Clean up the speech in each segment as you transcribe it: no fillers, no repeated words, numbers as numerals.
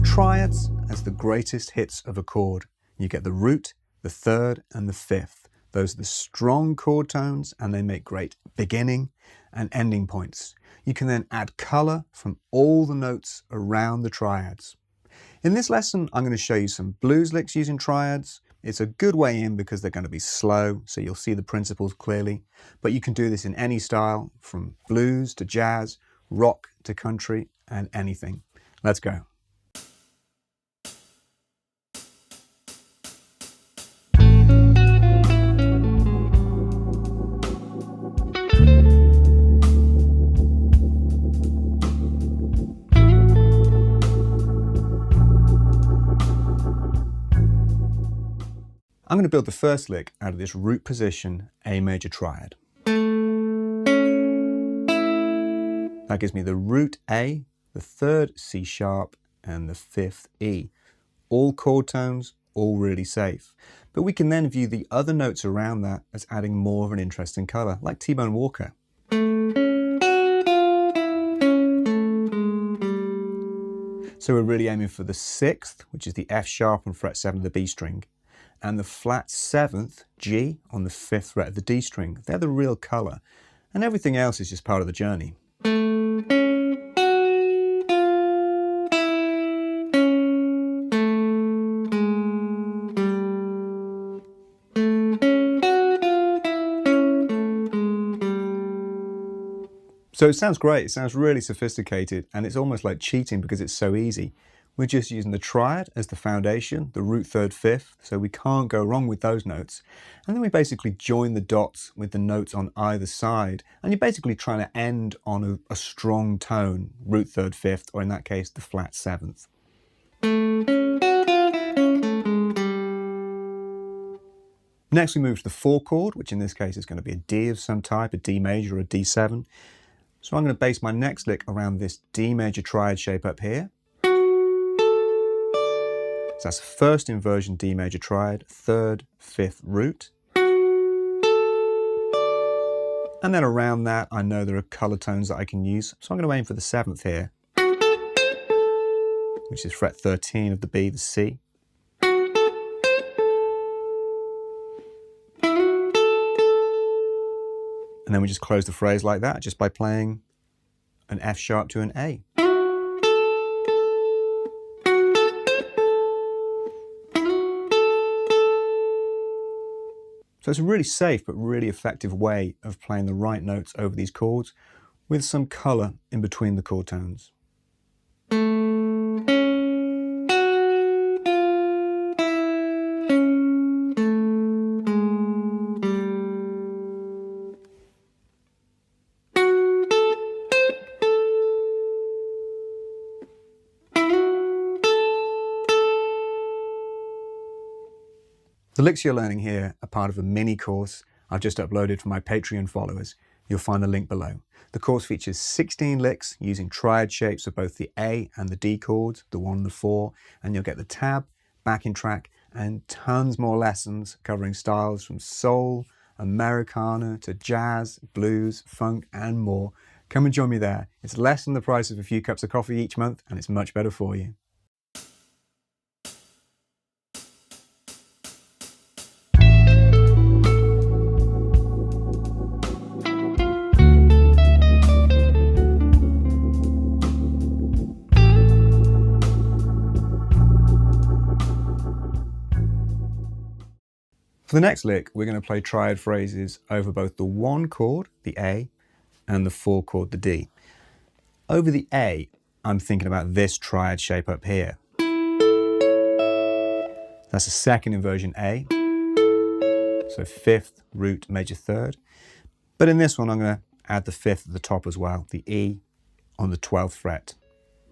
triads as the greatest hits of a chord. You get the root, the third, and the fifth. Those are the strong chord tones, and they make great beginning and ending points. You can then add color from all the notes around the triads. In this lesson, I'm going to show you some blues licks using triads. It's a good way in because they're going to be slow, so you'll see the principles clearly. But you can do this in any style, from blues to jazz, rock to country, and anything. Let's go. I'm going to build the first lick out of this root position A major triad. That gives me the root A, the third C sharp, and the fifth E. All chord tones, all really safe. But we can then view the other notes around that as adding more of an interesting color, like T-Bone Walker. So we're really aiming for the sixth, which is the F sharp on fret 7 of the B string, and the flat 7th, G, on the 5th fret of the D string. They're the real color, and everything else is just part of the journey. So it sounds great, it sounds really sophisticated, and it's almost like cheating because it's so easy. We're just using the triad as the foundation, the root third fifth, so we can't go wrong with those notes. And then we basically join the dots with the notes on either side, and you're basically trying to end on a strong tone, root third fifth, or in that case, the flat 7th. Next we move to the 4 chord, which in this case is going to be a D of some type, a D major or a D7. So I'm going to base my next lick around this D major triad shape up here. So that's first inversion D major triad, 3rd, 5th root. And then around that, I know there are color tones that I can use. So I'm going to aim for the 7th here, which is fret 13 of the B, the C. And then we just close the phrase like that, just by playing an F sharp to an A. So it's a really safe but really effective way of playing the right notes over these chords with some colour in between the chord tones. The licks you're learning here are part of a mini course I've just uploaded for my Patreon followers. You'll find the link below. The course features 16 licks using triad shapes of both the A and the D chords, the 1 and the 4, and you'll get the tab, backing track, and tons more lessons covering styles from soul, Americana to jazz, blues, funk, and more. Come and join me there. It's less than the price of a few cups of coffee each month, and it's much better for you. For the next lick, we're going to play triad phrases over both the 1 chord, the A, and the 4 chord, the D. Over the A, I'm thinking about this triad shape up here. That's a second inversion A, so 5th, root, major 3rd. But in this one, I'm going to add the 5th at the top as well, the E on the 12th fret.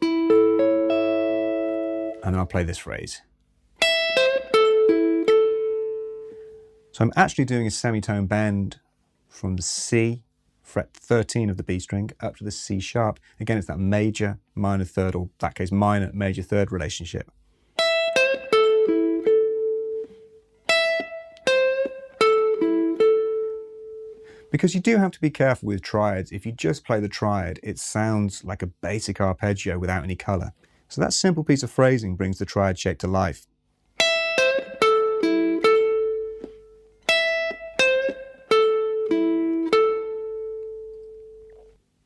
And then I'll play this phrase. So I'm actually doing a semitone bend from the C, fret 13 of the B string, up to the C sharp. Again, it's that major, minor 3rd, or in that case, minor, major 3rd relationship. Because you do have to be careful with triads. If you just play the triad, it sounds like a basic arpeggio without any colour. So that simple piece of phrasing brings the triad shape to life.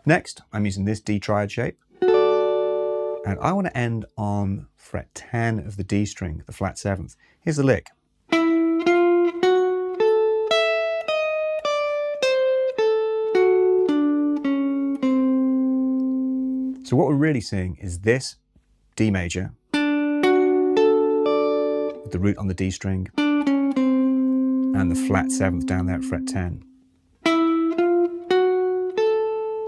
Next, I'm using this D triad shape, and I want to end on fret 10 of the D string, the flat 7th. Here's the lick. So what we're really seeing is this D major with the root on the D string and the flat 7th down there at fret 10.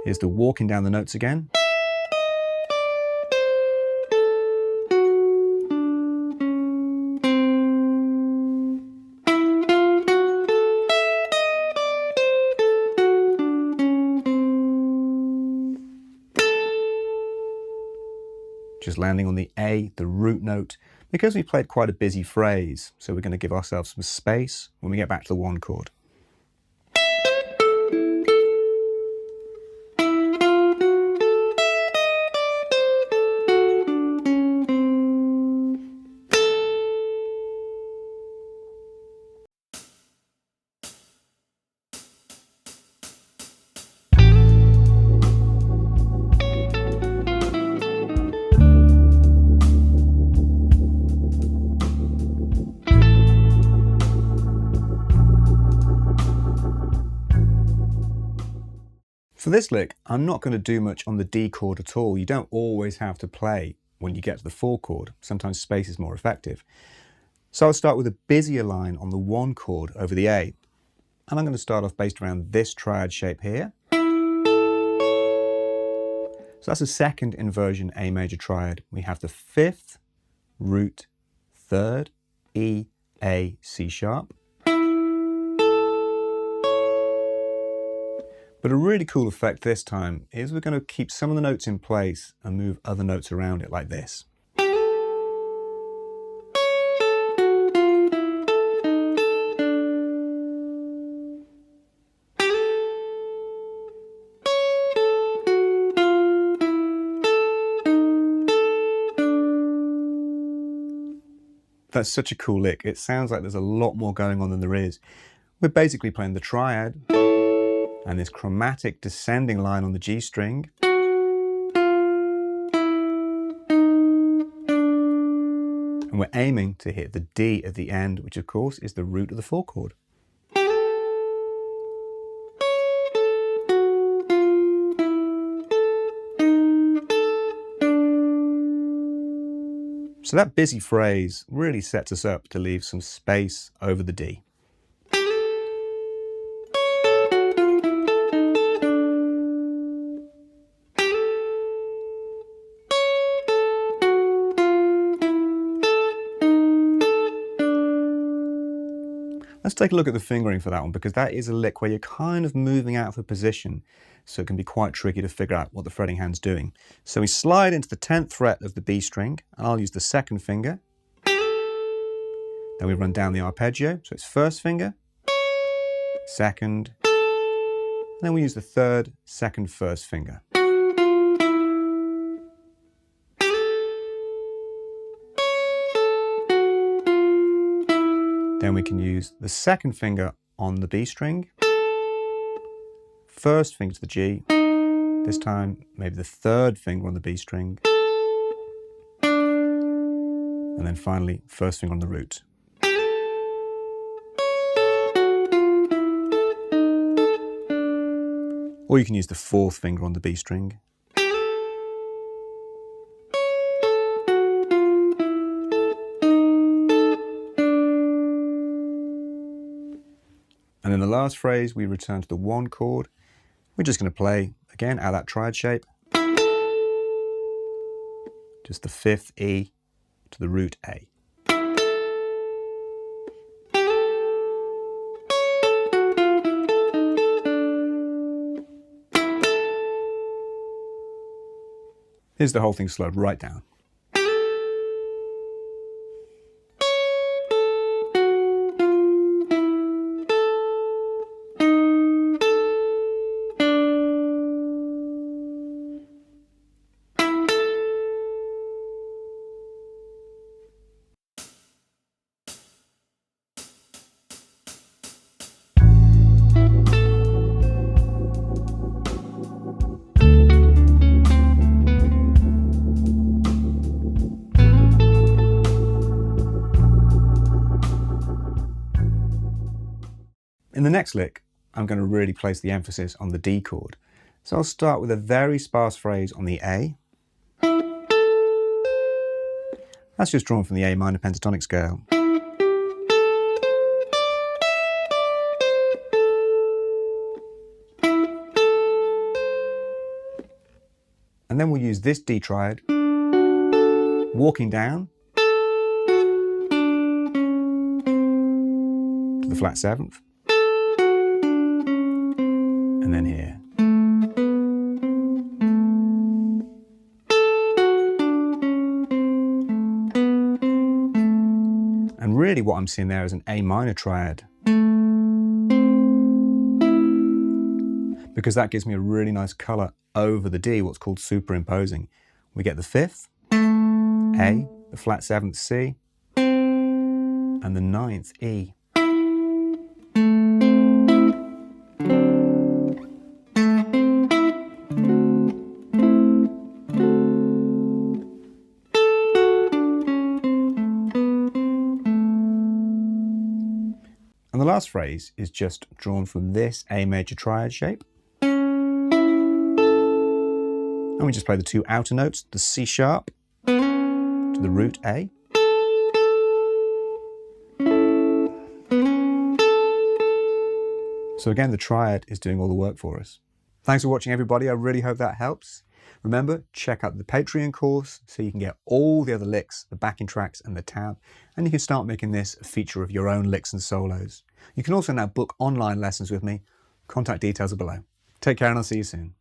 Here's the walking down the notes again. Just landing on the A, the root note, because we played quite a busy phrase, so we're going to give ourselves some space when we get back to the 1 chord. For this lick, I'm not going to do much on the D chord at all. You don't always have to play when you get to the 4 chord. Sometimes space is more effective. So I'll start with a busier line on the 1 chord over the A. And I'm going to start off based around this triad shape here. So that's a second inversion A major triad. We have the 5th, root, 3rd, E, A, C sharp. But a really cool effect this time is we're going to keep some of the notes in place and move other notes around it like this. That's such a cool lick. It sounds like there's a lot more going on than there is. We're basically playing the triad and this chromatic descending line on the G string. And we're aiming to hit the D at the end, which of course is the root of the 4 chord. So that busy phrase really sets us up to leave some space over the D. Let's take a look at the fingering for that one, because that is a lick where you're kind of moving out of a position, so it can be quite tricky to figure out what the fretting hand's doing. So we slide into the 10th fret of the B string, and I'll use the 2nd finger. Then we run down the arpeggio, so it's 1st finger, 2nd, and then we use the 3rd, 2nd, 1st finger. Then we can use the 2nd finger on the B string, 1st finger to the G, this time maybe the 3rd finger on the B string, and then finally 1st finger on the root. Or you can use the 4th finger on the B string. And in the last phrase, we return to the 1 chord. We're just going to play, again, out of that triad shape. Just the 5th E to the root A. Here's the whole thing slowed right down. In the next lick, I'm going to really place the emphasis on the D chord. So I'll start with a very sparse phrase on the A. That's just drawn from the A minor pentatonic scale. And then we'll use this D triad, walking down to the flat seventh, and then here. And really what I'm seeing there is an A minor triad, because that gives me a really nice colour over the D, what's called superimposing. We get the fifth, A, the flat seventh, C, and the ninth, E. And the last phrase is just drawn from this A major triad shape. And we just play the two outer notes, the C sharp to the root A. So again, the triad is doing all the work for us. Thanks for watching, everybody. I really hope that helps. Remember, check out the Patreon course so you can get all the other licks, the backing tracks and the tab, and you can start making this a feature of your own licks and solos. You can also now book online lessons with me. Contact details are below. Take care and I'll see you soon.